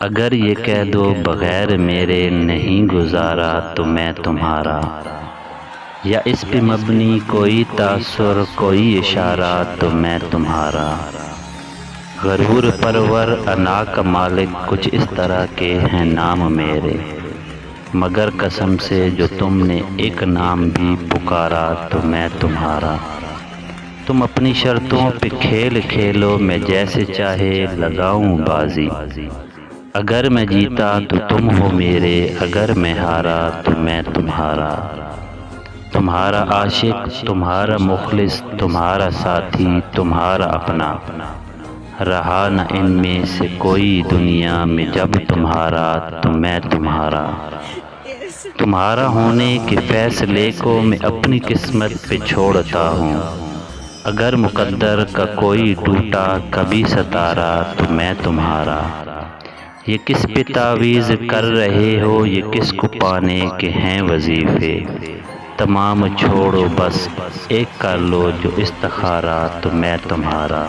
اگر یہ کہہ دو بغیر میرے نہیں گزارا تو میں تمہارا، یا اس پہ مبنی کوئی تاثر کوئی اشارہ تو میں تمہارا۔ غرور پرور انا کا مالک کچھ اس طرح کے ہیں نام میرے، مگر قسم سے جو تم نے ایک نام بھی پکارا تو میں تمہارا۔ تم اپنی شرطوں پہ کھیل کھیلو، میں جیسے چاہے لگاؤں بازی۔ اگر میں جیتا تو تم ہو میرے، اگر میں ہارا تو میں تمہارا۔ تمہارا عاشق، تمہارا مخلص، تمہارا ساتھی، تمہارا اپنا، رہا نہ ان میں سے کوئی دنیا میں جب تمہارا تو میں تمہارا۔ تمہارا ہونے کے فیصلے کو میں اپنی قسمت پہ چھوڑتا ہوں، اگر مقدر کا کوئی ٹوٹا کبھی ستارہ تو میں تمہارا۔ یہ کس پہ تعویذ کر رہے ہو، یہ کس کو پانے کے ہیں وظیفے، تمام چھوڑو بس ایک کر لو جو استخارہ تو میں تمہارا۔